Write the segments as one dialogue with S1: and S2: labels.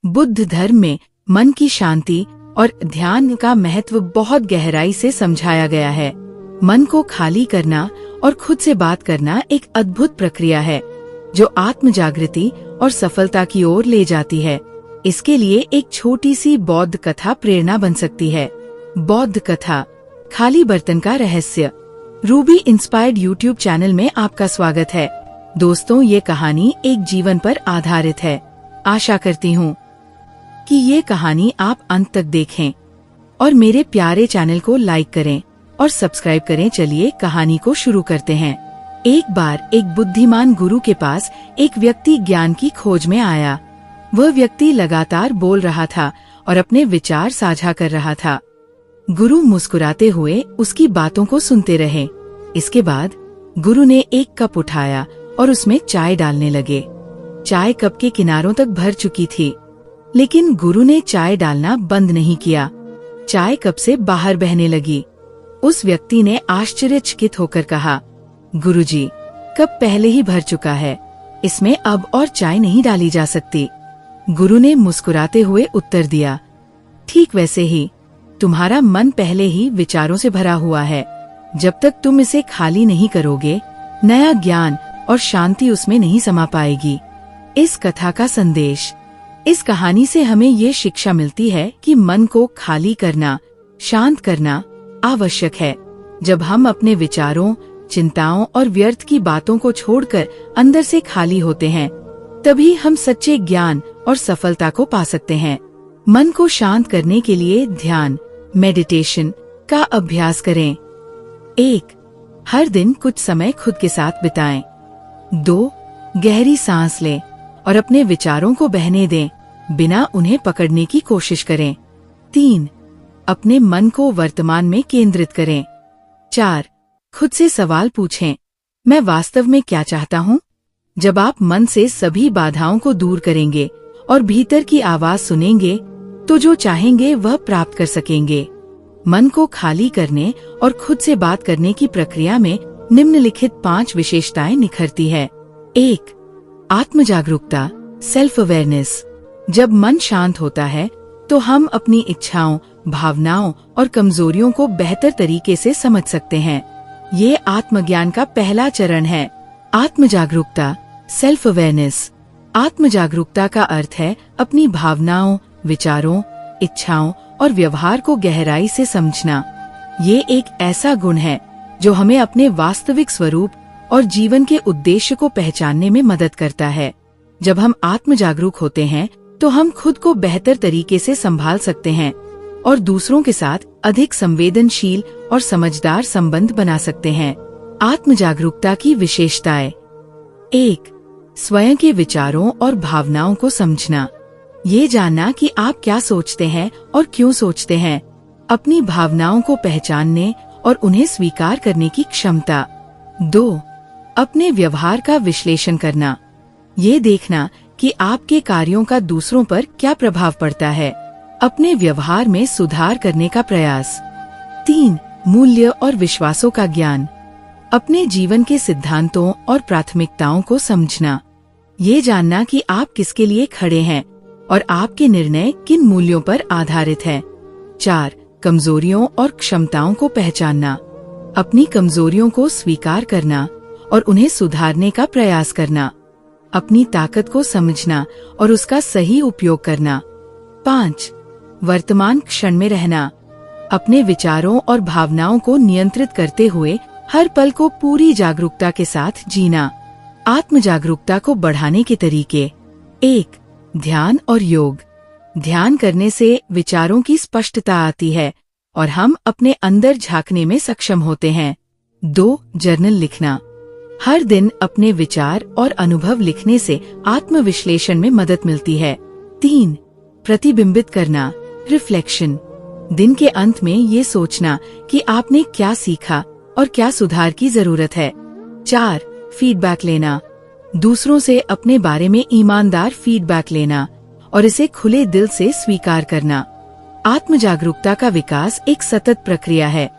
S1: बुद्ध धर्म में मन की शांति और ध्यान का महत्व बहुत गहराई से समझाया गया है। मन को खाली करना और खुद से बात करना एक अद्भुत प्रक्रिया है जो आत्म जागृति और सफलता की ओर ले जाती है। इसके लिए एक छोटी सी बौद्ध कथा प्रेरणा बन सकती है। बौद्ध कथा, खाली बर्तन का रहस्य। रूबी इंस्पायर्ड यूट्यूब चैनल में आपका स्वागत है। दोस्तों, ये कहानी एक जीवन पर आधारित है। आशा करती हूँ कि ये कहानी आप अंत तक देखें और मेरे प्यारे चैनल को लाइक करें और सब्सक्राइब करें। चलिए कहानी को शुरू करते हैं। एक बार एक बुद्धिमान गुरु के पास एक व्यक्ति ज्ञान की खोज में आया। वह व्यक्ति लगातार बोल रहा था और अपने विचार साझा कर रहा था। गुरु मुस्कुराते हुए उसकी बातों को सुनते रहे। इसके बाद गुरु ने एक कप उठाया और उसमें चाय डालने लगे। चाय कप के किनारों तक भर चुकी थी, लेकिन गुरु ने चाय डालना बंद नहीं किया। चाय कप से बाहर बहने लगी। उस व्यक्ति ने आश्चर्यचकित होकर कहा, गुरुजी, कप पहले ही भर चुका है, इसमें अब और चाय नहीं डाली जा सकती। गुरु ने मुस्कुराते हुए उत्तर दिया, ठीक वैसे ही तुम्हारा मन पहले ही विचारों से भरा हुआ है। जब तक तुम इसे खाली नहीं करोगे, नया ज्ञान और शांति उसमें नहीं समा पाएगी। इस कथा का संदेश। इस कहानी से हमें ये शिक्षा मिलती है कि मन को खाली करना, शांत करना आवश्यक है। जब हम अपने विचारों, चिंताओं और व्यर्थ की बातों को छोड़कर अंदर से खाली होते हैं, तभी हम सच्चे ज्ञान और सफलता को पा सकते हैं। मन को शांत करने के लिए ध्यान, मेडिटेशन का अभ्यास करें। 1. हर दिन कुछ समय खुद के साथ बिताएं। 2. गहरी सांस लें और अपने विचारों को बहने दें, बिना उन्हें पकड़ने की कोशिश करें। 3. अपने मन को वर्तमान में केंद्रित करें। 4. खुद से सवाल पूछें, मैं वास्तव में क्या चाहता हूँ? जब आप मन से सभी बाधाओं को दूर करेंगे और भीतर की आवाज सुनेंगे, तो जो चाहेंगे वह प्राप्त कर सकेंगे। मन को खाली करने और खुद से बात करने की प्रक्रिया में निम्नलिखित 5 विशेषताएं निखरती है। 1. आत्म जागरूकता, सेल्फ अवेयरनेस। जब मन शांत होता है तो हम अपनी इच्छाओं, भावनाओं और कमजोरियों को बेहतर तरीके से समझ सकते हैं। ये आत्मज्ञान का पहला चरण है। आत्म जागरूकता, सेल्फ अवेयरनेस। आत्म जागरूकता का अर्थ है अपनी भावनाओं, विचारों, इच्छाओं और व्यवहार को गहराई से समझना। ये एक ऐसा गुण है जो हमें अपने वास्तविक स्वरूप और जीवन के उद्देश्य को पहचानने में मदद करता है। जब हम आत्म जागरूक होते हैं तो हम खुद को बेहतर तरीके से संभाल सकते हैं और दूसरों के साथ अधिक संवेदनशील और समझदार संबंध बना सकते हैं। आत्म जागरूकता की विशेषताएं। 1. स्वयं के विचारों और भावनाओं को समझना। ये जानना कि आप क्या सोचते हैं और क्यों सोचते हैं। अपनी भावनाओं को पहचानने और उन्हें स्वीकार करने की क्षमता। 2. अपने व्यवहार का विश्लेषण करना। ये देखना कि आपके कार्यों का दूसरों पर क्या प्रभाव पड़ता है। अपने व्यवहार में सुधार करने का प्रयास। 3. मूल्य और विश्वासों का ज्ञान। अपने जीवन के सिद्धांतों और प्राथमिकताओं को समझना। ये जानना कि आप किसके लिए खड़े हैं और आपके निर्णय किन मूल्यों पर आधारित हैं। 4. कमजोरियों और क्षमताओं को पहचानना। अपनी कमजोरियों को स्वीकार करना और उन्हें सुधारने का प्रयास करना। अपनी ताकत को समझना और उसका सही उपयोग करना। 5. वर्तमान क्षण में रहना। अपने विचारों और भावनाओं को नियंत्रित करते हुए हर पल को पूरी जागरूकता के साथ जीना। आत्म जागरूकता को बढ़ाने के तरीके। 1. ध्यान और योग। ध्यान करने से विचारों की स्पष्टता आती है और हम अपने अंदर झांकने में सक्षम होते हैं। 2. जर्नल लिखना। हर दिन अपने विचार और अनुभव लिखने से आत्मविश्लेषण में मदद मिलती है। 3. प्रतिबिंबित करना, रिफ्लेक्शन। दिन के अंत में ये सोचना कि आपने क्या सीखा और क्या सुधार की जरूरत है। 4. फीडबैक लेना। दूसरों से अपने बारे में ईमानदार फीडबैक लेना और इसे खुले दिल से स्वीकार करना। आत्म जागरूकता का विकास एक सतत प्रक्रिया है,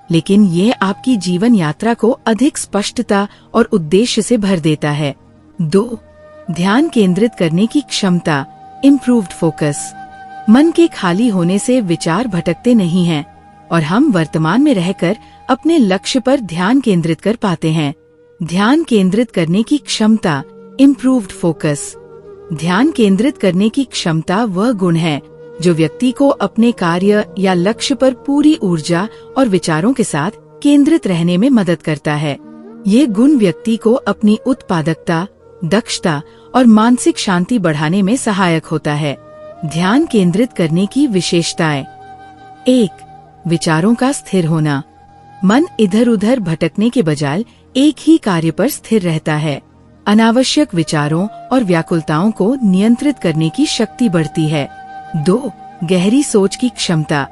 S1: लेकिन ये आपकी जीवन यात्रा को अधिक स्पष्टता और उद्देश्य से भर देता है। 2. ध्यान केंद्रित करने की क्षमता, इम्प्रूव्ड फोकस। मन के खाली होने से विचार भटकते नहीं हैं और हम वर्तमान में रहकर अपने लक्ष्य पर ध्यान केंद्रित कर पाते हैं। ध्यान केंद्रित करने की क्षमता, इम्प्रूव्ड फोकस। ध्यान केंद्रित करने की क्षमता वह गुण है जो व्यक्ति को अपने कार्य या लक्ष्य पर पूरी ऊर्जा और विचारों के साथ केंद्रित रहने में मदद करता है। ये गुण व्यक्ति को अपनी उत्पादकता, दक्षता और मानसिक शांति बढ़ाने में सहायक होता है। ध्यान केंद्रित करने की विशेषताएं। 1. विचारों का स्थिर होना। मन इधर उधर भटकने के बजाय एक ही कार्य पर स्थिर रहता है। अनावश्यक विचारों और व्याकुलताओं को नियंत्रित करने की शक्ति बढ़ती है। 2. गहरी सोच की क्षमता।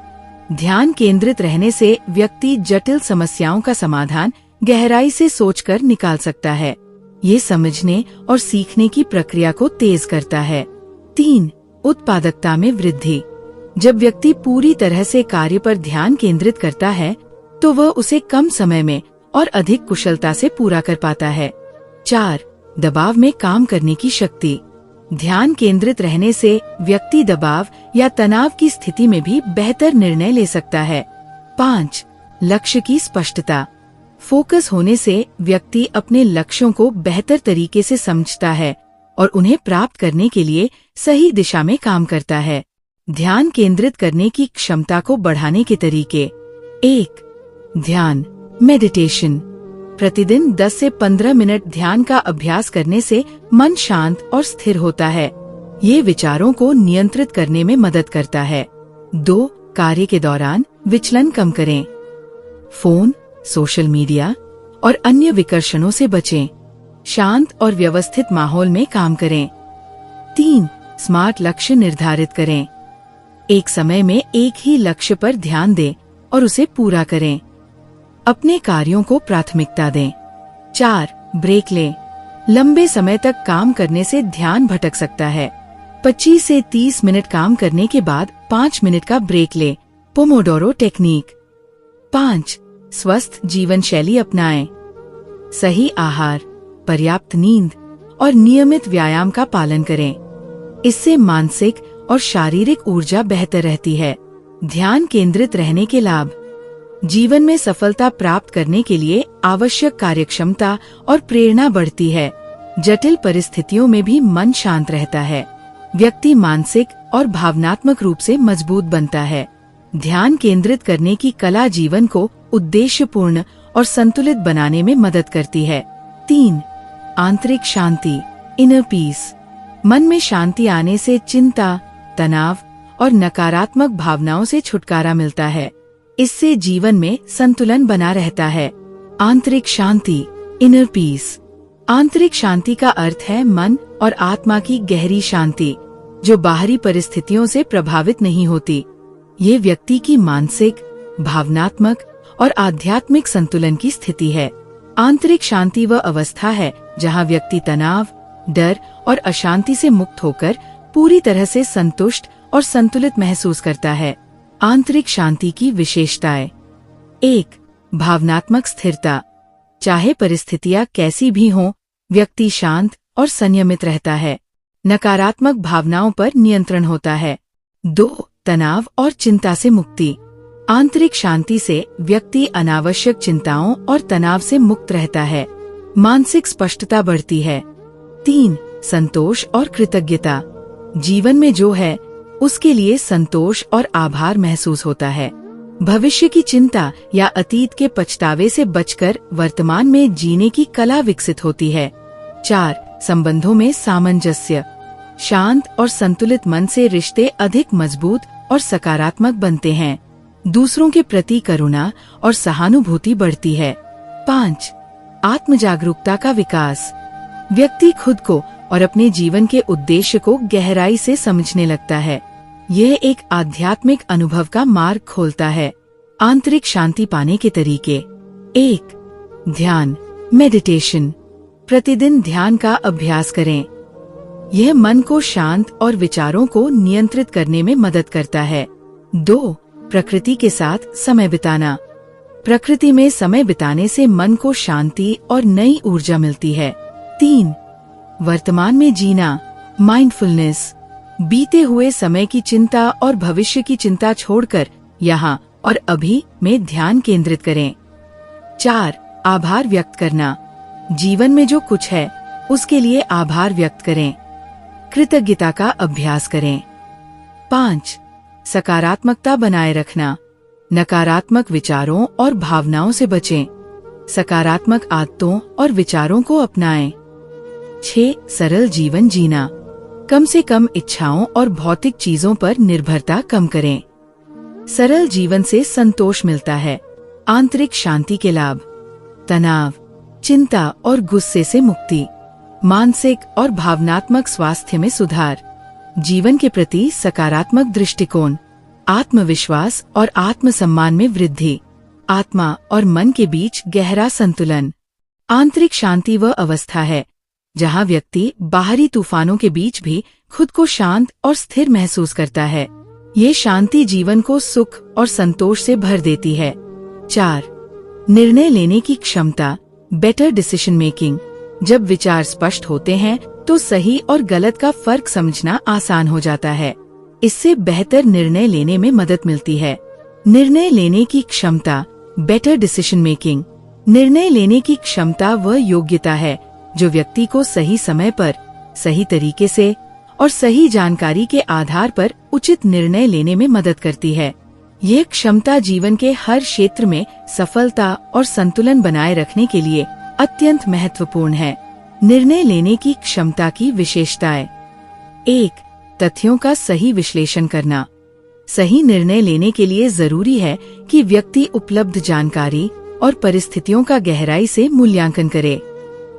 S1: ध्यान केंद्रित रहने से व्यक्ति जटिल समस्याओं का समाधान गहराई से सोचकर निकाल सकता है। ये समझने और सीखने की प्रक्रिया को तेज करता है। 3. उत्पादकता में वृद्धि। जब व्यक्ति पूरी तरह से कार्य पर ध्यान केंद्रित करता है तो वह उसे कम समय में और अधिक कुशलता से पूरा कर पाता है। 4. दबाव में काम करने की शक्ति। ध्यान केंद्रित रहने से व्यक्ति दबाव या तनाव की स्थिति में भी बेहतर निर्णय ले सकता है। 5. लक्ष्य की स्पष्टता। फोकस होने से व्यक्ति अपने लक्ष्यों को बेहतर तरीके से समझता है और उन्हें प्राप्त करने के लिए सही दिशा में काम करता है। ध्यान केंद्रित करने की क्षमता को बढ़ाने के तरीके। 1. ध्यान, मेडिटेशन। प्रतिदिन 10 से 15 मिनट ध्यान का अभ्यास करने से मन शांत और स्थिर होता है। ये विचारों को नियंत्रित करने में मदद करता है। 2. कार्य के दौरान विचलन कम करें। फोन, सोशल मीडिया और अन्य विकर्षणों से बचें। शांत और व्यवस्थित माहौल में काम करें। 3. स्मार्ट लक्ष्य निर्धारित करें। एक समय में एक ही लक्ष्य पर ध्यान दें और उसे पूरा करें। अपने कार्यों को प्राथमिकता दें। 4. ब्रेक लें। लंबे समय तक काम करने से ध्यान भटक सकता है। 25 से 30 मिनट काम करने के बाद 5 मिनट का ब्रेक लें। Pomodoro technique. 5. स्वस्थ जीवन शैली अपनाएं। सही आहार, पर्याप्त नींद और नियमित व्यायाम का पालन करें। इससे मानसिक और शारीरिक ऊर्जा बेहतर रहती है। ध्यान केंद्रित रहने के लाभ। जीवन में सफलता प्राप्त करने के लिए आवश्यक कार्यक्षमता और प्रेरणा बढ़ती है। जटिल परिस्थितियों में भी मन शांत रहता है। व्यक्ति मानसिक और भावनात्मक रूप से मजबूत बनता है। ध्यान केंद्रित करने की कला जीवन को उद्देश्यपूर्ण और संतुलित बनाने में मदद करती है। 3. आंतरिक शांति, इनर पीस। मन में शांति आने से चिंता, तनाव और नकारात्मक भावनाओं से छुटकारा मिलता है। इससे जीवन में संतुलन बना रहता है। आंतरिक शांति, इनर पीस। आंतरिक शांति का अर्थ है मन और आत्मा की गहरी शांति जो बाहरी परिस्थितियों से प्रभावित नहीं होती। ये व्यक्ति की मानसिक, भावनात्मक और आध्यात्मिक संतुलन की स्थिति है। आंतरिक शांति वह अवस्था है जहाँ व्यक्ति तनाव, डर और अशांति से मुक्त होकर पूरी तरह से संतुष्ट और संतुलित महसूस करता है। आंतरिक शांति की विशेषताएं। 1. भावनात्मक स्थिरता। चाहे परिस्थितियां कैसी भी हों, व्यक्ति शांत और संयमित रहता है। नकारात्मक भावनाओं पर नियंत्रण होता है। 2. तनाव और चिंता से मुक्ति। आंतरिक शांति से व्यक्ति अनावश्यक चिंताओं और तनाव से मुक्त रहता है। मानसिक स्पष्टता बढ़ती है। 3. संतोष और कृतज्ञता। जीवन में जो है उसके लिए संतोष और आभार महसूस होता है। भविष्य की चिंता या अतीत के पछतावे से बचकर वर्तमान में जीने की कला विकसित होती है। 4. संबंधों में सामंजस्य। शांत और संतुलित मन से रिश्ते अधिक मजबूत और सकारात्मक बनते हैं। दूसरों के प्रति करुणा और सहानुभूति बढ़ती है। 5. आत्म जागरूकता का विकास। व्यक्ति खुद को और अपने जीवन के उद्देश्य को गहराई से समझने लगता है। यह एक आध्यात्मिक अनुभव का मार्ग खोलता है। आंतरिक शांति पाने के तरीके। 1. ध्यान, मेडिटेशन। प्रतिदिन ध्यान का अभ्यास करें। यह मन को शांत और विचारों को नियंत्रित करने में मदद करता है। 2. प्रकृति के साथ समय बिताना। प्रकृति में समय बिताने से मन को शांति और नई ऊर्जा मिलती है। 3. वर्तमान में जीना, माइंडफुलनेस। बीते हुए समय की चिंता और भविष्य की चिंता छोड़कर यहाँ और अभी में ध्यान केंद्रित करें। 4. आभार व्यक्त करना। जीवन में जो कुछ है उसके लिए आभार व्यक्त करें। कृतज्ञता का अभ्यास करें। 5. सकारात्मकता बनाए रखना। नकारात्मक विचारों और भावनाओं से बचें। सकारात्मक आदतों और विचारों को अपनाएं। 6. सरल जीवन जीना। कम से कम इच्छाओं और भौतिक चीजों पर निर्भरता कम करें। सरल जीवन से संतोष मिलता है। आंतरिक शांति के लाभ। तनाव, चिंता और गुस्से से मुक्ति। मानसिक और भावनात्मक स्वास्थ्य में सुधार। जीवन के प्रति सकारात्मक दृष्टिकोण। आत्मविश्वास और आत्मसम्मान में वृद्धि। आत्मा और मन के बीच गहरा संतुलन। आंतरिक शांति वह अवस्था है जहाँ व्यक्ति बाहरी तूफानों के बीच भी खुद को शांत और स्थिर महसूस करता है। ये शांति जीवन को सुख और संतोष से भर देती है। 4. निर्णय लेने की क्षमता, बेटर डिसीजन मेकिंग। जब विचार स्पष्ट होते हैं तो सही और गलत का फर्क समझना आसान हो जाता है। इससे बेहतर निर्णय लेने में मदद मिलती है। निर्णय लेने की क्षमता, बेटर डिसीजन मेकिंग। निर्णय लेने की क्षमता वह योग्यता है जो व्यक्ति को सही समय पर, सही तरीके से और सही जानकारी के आधार पर उचित निर्णय लेने में मदद करती है। यह क्षमता जीवन के हर क्षेत्र में सफलता और संतुलन बनाए रखने के लिए अत्यंत महत्वपूर्ण है। निर्णय लेने की क्षमता की विशेषताएं। 1. तथ्यों का सही विश्लेषण करना। सही निर्णय लेने के लिए जरूरी है कि व्यक्ति उपलब्ध जानकारी और परिस्थितियों का गहराई से मूल्यांकन करे।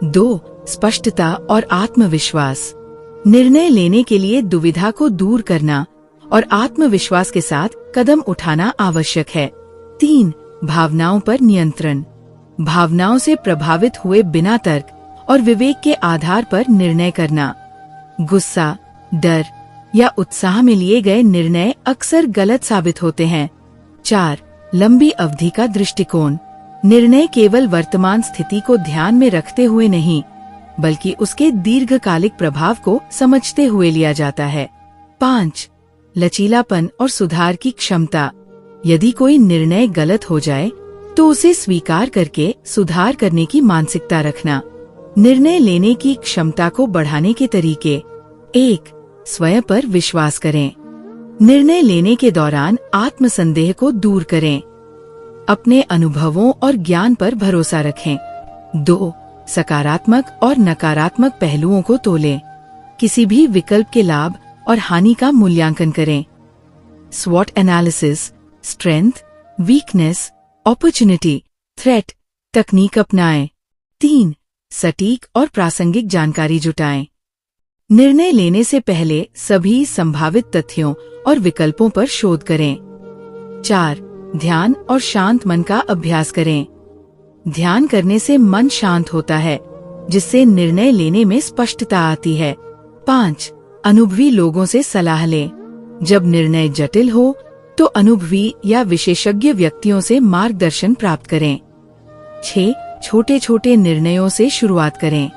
S1: 2. स्पष्टता और आत्मविश्वास। निर्णय लेने के लिए दुविधा को दूर करना और आत्मविश्वास के साथ कदम उठाना आवश्यक है। 3. भावनाओं पर नियंत्रण। भावनाओं से प्रभावित हुए बिना तर्क और विवेक के आधार पर निर्णय करना। गुस्सा, डर या उत्साह में लिए गए निर्णय अक्सर गलत साबित होते हैं। 4. लंबी अवधि का दृष्टिकोण। निर्णय केवल वर्तमान स्थिति को ध्यान में रखते हुए नहीं, बल्कि उसके दीर्घकालिक प्रभाव को समझते हुए लिया जाता है। 5. लचीलापन और सुधार की क्षमता। यदि कोई निर्णय गलत हो जाए तो उसे स्वीकार करके सुधार करने की मानसिकता रखना। निर्णय लेने की क्षमता को बढ़ाने के तरीके। 1. स्वयं पर विश्वास करें। निर्णय लेने के दौरान आत्मसंदेह को दूर करें। अपने अनुभवों और ज्ञान पर भरोसा रखें। 2. सकारात्मक और नकारात्मक पहलुओं को तोलें। किसी भी विकल्प के लाभ और हानि का मूल्यांकन करें। स्वॉट analysis, strength, weakness, opportunity, threat तकनीक अपनाएं। 3. सटीक और प्रासंगिक जानकारी जुटाएं। निर्णय लेने से पहले सभी संभावित तथ्यों और विकल्पों पर शोध करें। 4. ध्यान और शांत मन का अभ्यास करें। ध्यान करने से मन शांत होता है, जिससे निर्णय लेने में स्पष्टता आती है। 5. अनुभवी लोगों से सलाह लें। जब निर्णय जटिल हो तो अनुभवी या विशेषज्ञ व्यक्तियों से मार्गदर्शन प्राप्त करें। 6. छोटे छोटे निर्णयों से शुरुआत करें।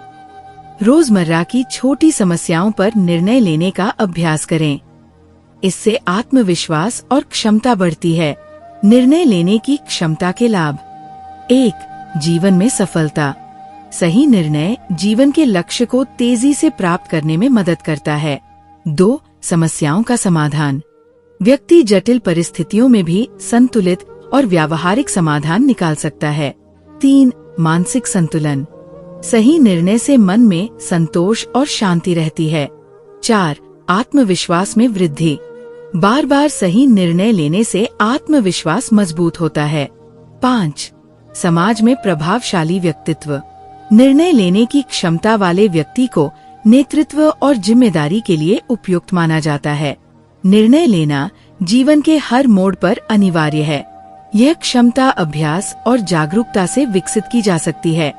S1: रोजमर्रा की छोटी समस्याओं पर निर्णय लेने का अभ्यास करें। इससे आत्मविश्वास और क्षमता बढ़ती है। निर्णय लेने की क्षमता के लाभ। 1. जीवन में सफलता। सही निर्णय जीवन के लक्ष्य को तेजी से प्राप्त करने में मदद करता है। 2. समस्याओं का समाधान। व्यक्ति जटिल परिस्थितियों में भी संतुलित और व्यावहारिक समाधान निकाल सकता है। 3. मानसिक संतुलन। सही निर्णय से मन में संतोष और शांति रहती है। 4. आत्मविश्वास में वृद्धि। बार बार सही निर्णय लेने से आत्मविश्वास मजबूत होता है। 5. समाज में प्रभावशाली व्यक्तित्व। निर्णय लेने की क्षमता वाले व्यक्ति को नेतृत्व और जिम्मेदारी के लिए उपयुक्त माना जाता है। निर्णय लेना जीवन के हर मोड़ पर अनिवार्य है। यह क्षमता अभ्यास और जागरूकता से विकसित की जा सकती है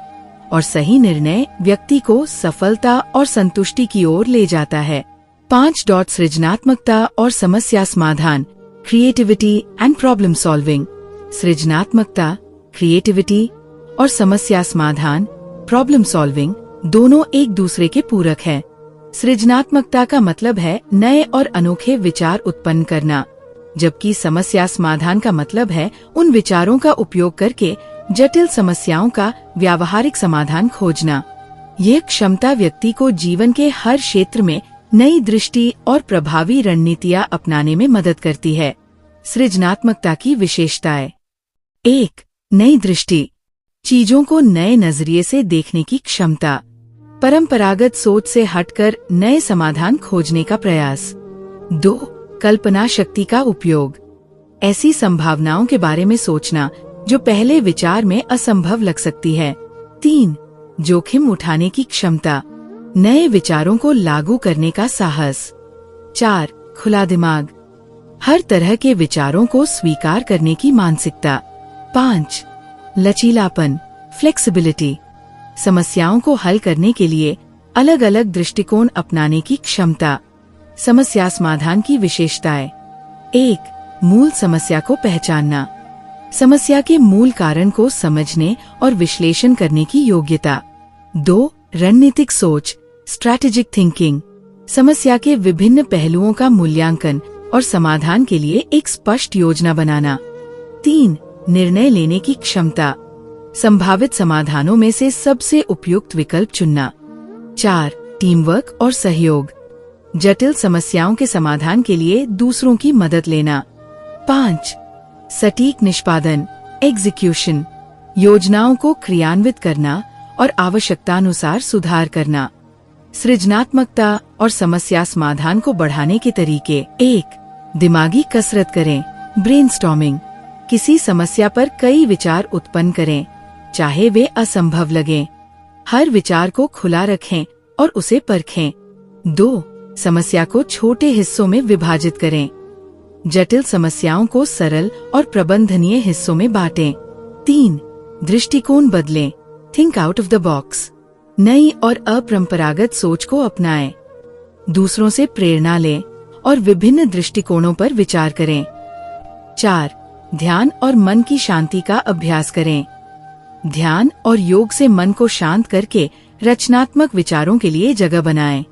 S1: और सही निर्णय व्यक्ति को सफलता और संतुष्टि की ओर ले जाता है। 5. सृजनात्मकता और समस्या समाधान, क्रिएटिविटी एंड प्रॉब्लम सॉल्विंग। सृजनात्मकता, क्रिएटिविटी और समस्या समाधान, प्रॉब्लम सॉल्विंग दोनों एक दूसरे के पूरक हैं। सृजनात्मकता का मतलब है नए और अनोखे विचार उत्पन्न करना, जबकि समस्या समाधान का मतलब है उन विचारों का उपयोग करके जटिल समस्याओं का व्यावहारिक समाधान खोजना। यह क्षमता व्यक्ति को जीवन के हर क्षेत्र में नई दृष्टि और प्रभावी रणनीतियां अपनाने में मदद करती है। सृजनात्मकता की विशेषताएं। 1. नई दृष्टि, चीजों को नए नजरिए से देखने की क्षमता, परंपरागत सोच से हटकर नए समाधान खोजने का प्रयास। 2. कल्पना शक्ति का उपयोग, ऐसी संभावनाओं के बारे में सोचना जो पहले विचार में असंभव लग सकती है। 3. जोखिम उठाने की क्षमता, नए विचारों को लागू करने का साहस। 4. खुला दिमाग, हर तरह के विचारों को स्वीकार करने की मानसिकता। 5. लचीलापन, फ्लेक्सिबिलिटी, समस्याओं को हल करने के लिए अलग अलग दृष्टिकोण अपनाने की क्षमता। समस्या समाधान की विशेषताएं। 1. मूल समस्या को पहचानना, समस्या के मूल कारण को समझने और विश्लेषण करने की योग्यता। 2. रणनीतिक सोच, स्ट्रैटेजिक थिंकिंग, समस्या के विभिन्न पहलुओं का मूल्यांकन और समाधान के लिए एक स्पष्ट योजना बनाना। 3. निर्णय लेने की क्षमता, संभावित समाधानों में से सबसे उपयुक्त विकल्प चुनना। 4. टीम वर्क और सहयोग, जटिल समस्याओं के समाधान के लिए दूसरों की मदद लेना। 5. सटीक निष्पादन, एग्जीक्यूशन, योजनाओं को क्रियान्वित करना और आवश्यकतानुसार सुधार करना। सृजनात्मकता और समस्या समाधान को बढ़ाने के तरीके। 1. दिमागी कसरत करें, ब्रेनस्टॉर्मिंग, किसी समस्या पर कई विचार उत्पन्न करें, चाहे वे असंभव लगें। हर विचार को खुला रखें और उसे परखें। 2. समस्या को छोटे हिस्सों में विभाजित करें, जटिल समस्याओं को सरल और प्रबंधनीय हिस्सों में बांटें। 3. दृष्टिकोण बदलें, think out of the box, नई और अपरंपरागत सोच को अपनाएं। दूसरों से प्रेरणा लें और विभिन्न दृष्टिकोणों पर विचार करें। 4. ध्यान और मन की शांति का अभ्यास करें, ध्यान और योग से मन को शांत करके रचनात्मक विचारों के लिए जगह बनाएं।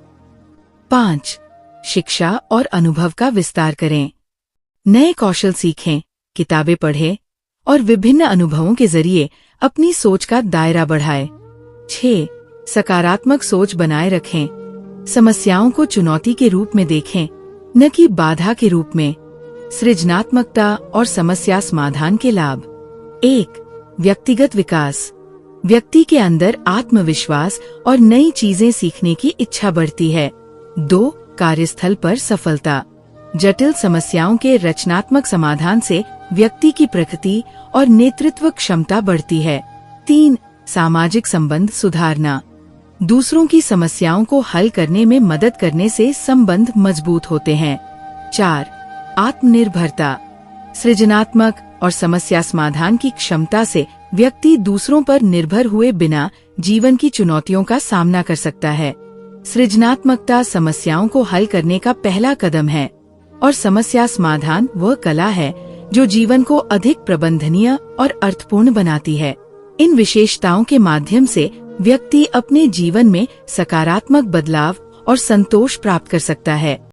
S1: 5. शिक्षा और अनुभव का विस्तार करें, नए कौशल सीखें, किताबें पढ़ें और विभिन्न अनुभवों के जरिए अपनी सोच का दायरा बढ़ाएं। 6. सकारात्मक सोच बनाए रखें, समस्याओं को चुनौती के रूप में देखें, न कि बाधा के रूप में। सृजनात्मकता और समस्या समाधान के लाभ। 1. व्यक्तिगत विकास, व्यक्ति के अंदर आत्मविश्वास और नई चीजें सीखने की इच्छा बढ़ती है। 2. कार्यस्थल पर सफलता, जटिल समस्याओं के रचनात्मक समाधान से व्यक्ति की प्रकृति और नेतृत्व क्षमता बढ़ती है। 3. सामाजिक संबंध सुधारना, दूसरों की समस्याओं को हल करने में मदद करने से संबंध मजबूत होते हैं। 4. आत्मनिर्भरता, सृजनात्मक और समस्या समाधान की क्षमता से व्यक्ति दूसरों पर निर्भर हुए बिना जीवन की चुनौतियों का सामना कर सकता है। सृजनात्मकता समस्याओं को हल करने का पहला कदम है और समस्या समाधान वह कला है जो जीवन को अधिक प्रबंधनीय और अर्थपूर्ण बनाती है। इन विशेषताओं के माध्यम से व्यक्ति अपने जीवन में सकारात्मक बदलाव और संतोष प्राप्त कर सकता है।